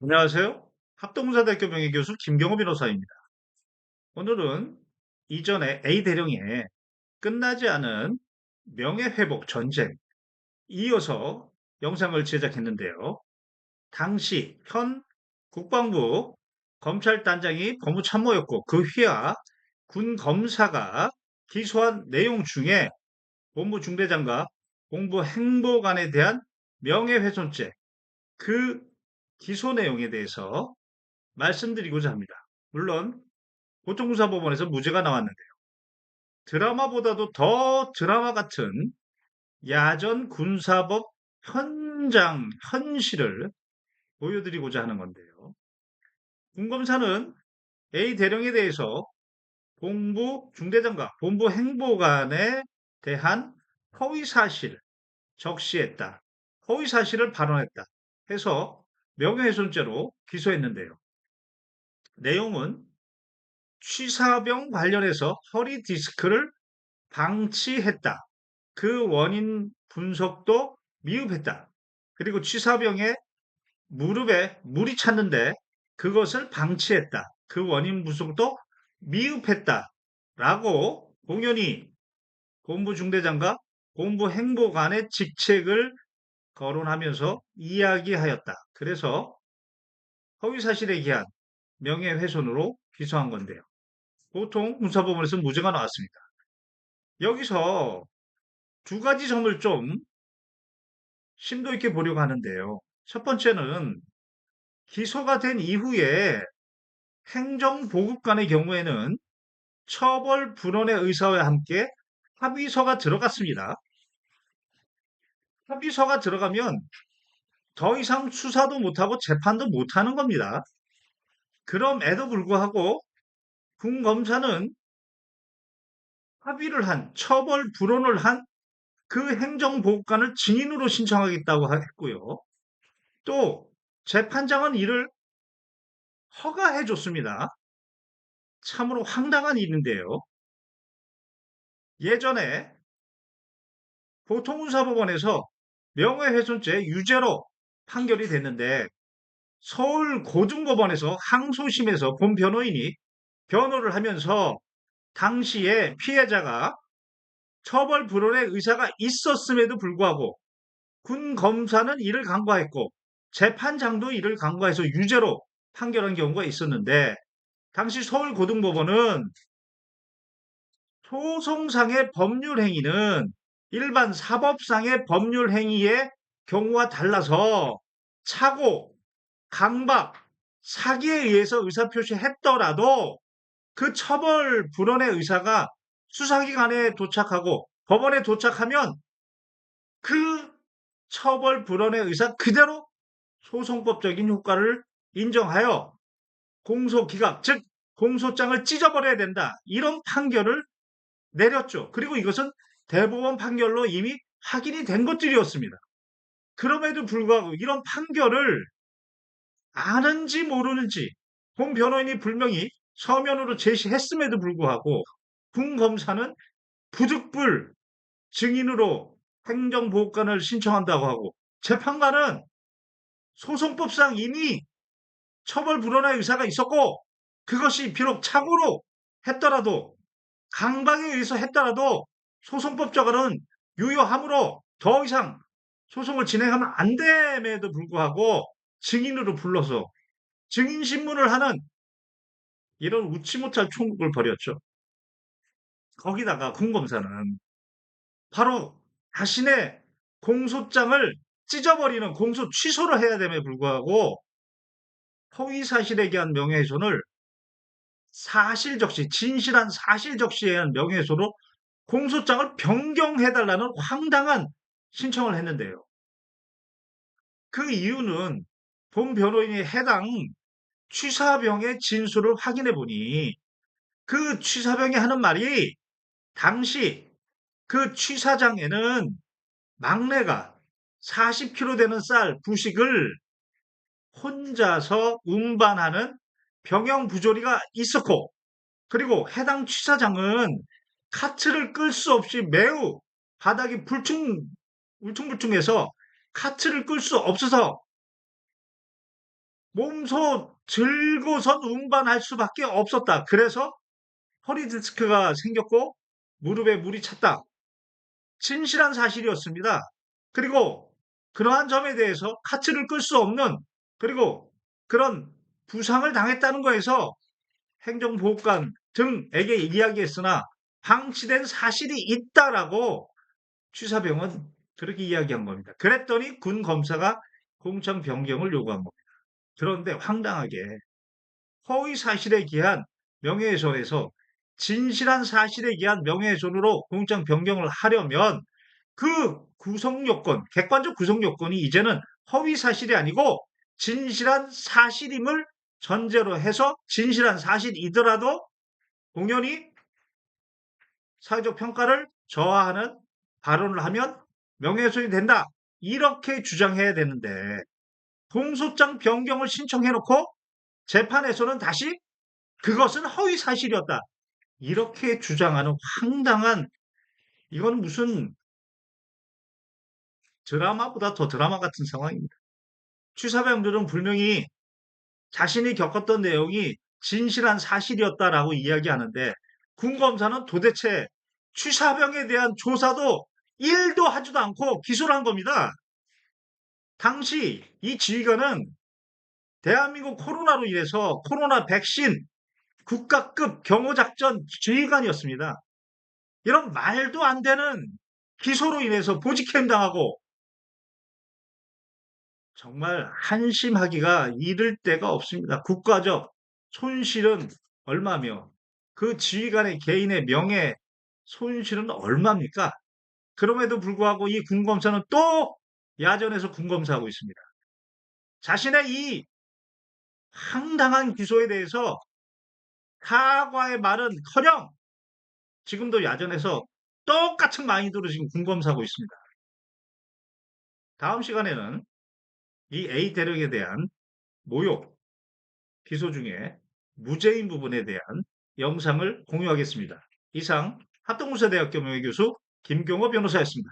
안녕하세요. 합동사대학교 명예교수 김경호 변호사입니다. 오늘은 이전에 A 대령의 끝나지 않은 명예회복 전쟁 이어서 영상을 제작했는데요. 당시 현 국방부 검찰단장이 법무참모였고 그 휘하 군 검사가 기소한 내용 중에 본부 중대장과 본부 행보관에 대한 명예훼손죄 그 기소 내용에 대해서 말씀드리고자 합니다. 물론 보통공사법원에서 무죄가 나왔는데요. 드라마보다도 더 드라마 같은 야전 군사법 현장 현실을 보여드리고자 하는 건데요. 군검사는 A 대령에 대해서 본부 중대장과 본부 행보관에 대한 허위 사실 적시했다. 허위 사실을 발언했다. 해서 명예훼손죄로 기소했는데요. 내용은 취사병 관련해서 허리 디스크를 방치했다. 그 원인 분석도 미흡했다. 그리고 취사병의 무릎에 물이 찼는데 그것을 방치했다. 그 원인 분석도 미흡했다. 라고 공연히 본부 중대장과 본부 행보관의 직책을 거론하면서 이야기하였다. 그래서 허위사실에 의한 명예훼손으로 기소한 건데요. 보통 군사법원에서 무죄가 나왔습니다. 여기서 두 가지 점을 좀 심도 있게 보려고 하는데요. 첫 번째는 기소가 된 이후에 행정보급관의 경우에는 처벌 불원의 의사와 함께 합의서가 들어갔습니다. 합의서가 들어가면 더 이상 수사도 못하고 재판도 못하는 겁니다. 그럼에도 불구하고 군검사는 합의를 한 처벌 불원을 한 그 행정보급관을 증인으로 신청하겠다고 했고요. 또 재판장은 이를 허가해 줬습니다. 참으로 황당한 일인데요. 예전에 보통군사법원에서 명예훼손죄 유죄로 판결이 됐는데 서울고등법원에서 항소심에서 본 변호인이 변호를 하면서 당시에 피해자가 처벌 불원의 의사가 있었음에도 불구하고 군 검사는 이를 간과했고 재판장도 이를 간과해서 유죄로 판결한 경우가 있었는데 당시 서울고등법원은 소송상의 법률 행위는 일반 사법상의 법률 행위의 경우와 달라서 착오, 강박, 사기에 의해서 의사표시했더라도 그 처벌 불원의 의사가 수사기관에 도착하고 법원에 도착하면 그 처벌 불원의 의사 그대로 소송법적인 효과를 인정하여 공소 기각, 즉 공소장을 찢어버려야 된다. 이런 판결을 내렸죠. 그리고 이것은 대법원 판결로 이미 확인이 된 것들이었습니다. 그럼에도 불구하고 이런 판결을 아는지 모르는지 본 변호인이 분명히 서면으로 제시했음에도 불구하고 군 검사는 부득불 증인으로 행정보호권을 신청한다고 하고 재판관은 소송법상 이미 처벌 불원의 의사가 있었고 그것이 비록 착오로 했더라도 강박에 의해서 했더라도 소송법적으로는 유효하므로 더 이상 소송을 진행하면 안 됨에도 불구하고 증인으로 불러서 증인 신문을 하는 이런 웃지 못할 총국을 벌였죠. 거기다가 군검사는 바로 자신의 공소장을 찢어버리는 공소 취소를 해야 됨에 불구하고 허위 사실에 대한 명예훼손을 사실 적시, 진실한 사실 적시에 의한 명예훼손으로 공소장을 변경해달라는 황당한 신청을 했는데요. 그 이유는 본 변호인이 해당 취사병의 진술을 확인해 보니 그 취사병이 하는 말이 당시 그 취사장에는 막내가 40kg 되는 쌀 부식을 혼자서 운반하는 병영 부조리가 있었고 그리고 해당 취사장은 카트를 끌 수 없이 매우 바닥이 울퉁불퉁해서 카트를 끌 수 없어서 몸소 들고선 운반할 수밖에 없었다. 그래서 허리 디스크가 생겼고 무릎에 물이 찼다. 진실한 사실이었습니다. 그리고 그러한 점에 대해서 카트를 끌 수 없는 그리고 그런 부상을 당했다는 거에서 행정보호관 등에게 이야기했으나 방치된 사실이 있다라고 취사병은 그렇게 이야기한 겁니다. 그랬더니 군 검사가 공청 변경을 요구한 겁니다. 그런데 황당하게 허위 사실에 기한 명예훼손에서 진실한 사실에 기한 명예훼손으로 공청 변경을 하려면 그 구성 요건, 객관적 구성 요건이 이제는 허위 사실이 아니고 진실한 사실임을 전제로 해서 진실한 사실이더라도 공연히 사회적 평가를 저하하는 발언을 하면 명예훼손이 된다. 이렇게 주장해야 되는데 공소장 변경을 신청해놓고 재판에서는 다시 그것은 허위 사실이었다. 이렇게 주장하는 황당한 이건 무슨 드라마보다 더 드라마 같은 상황입니다. 취사병들은 분명히 자신이 겪었던 내용이 진실한 사실이었다라고 이야기하는데 군검사는 도대체 취사병에 대한 조사도 1도 하지도 않고 기소를 한 겁니다. 당시 이 지휘관은 대한민국 코로나로 인해서 코로나 백신 국가급 경호작전 지휘관이었습니다. 이런 말도 안 되는 기소로 인해서 보직해임 당하고 정말 한심하기가 이를 데가 없습니다. 국가적 손실은 얼마며 그 지휘관의 개인의 명예 손실은 얼마입니까? 그럼에도 불구하고 이 군검사는 또 야전에서 군검사하고 있습니다. 자신의 이 황당한 기소에 대해서 사과의 말은커녕 지금도 야전에서 똑같은 마인드로 지금 군검사하고 있습니다. 다음 시간에는 이 A 대령에 대한 모욕, 기소 중에 무죄인 부분에 대한 영상을 공유하겠습니다. 이상 합동문사대학교 명예교수 김경호 변호사였습니다.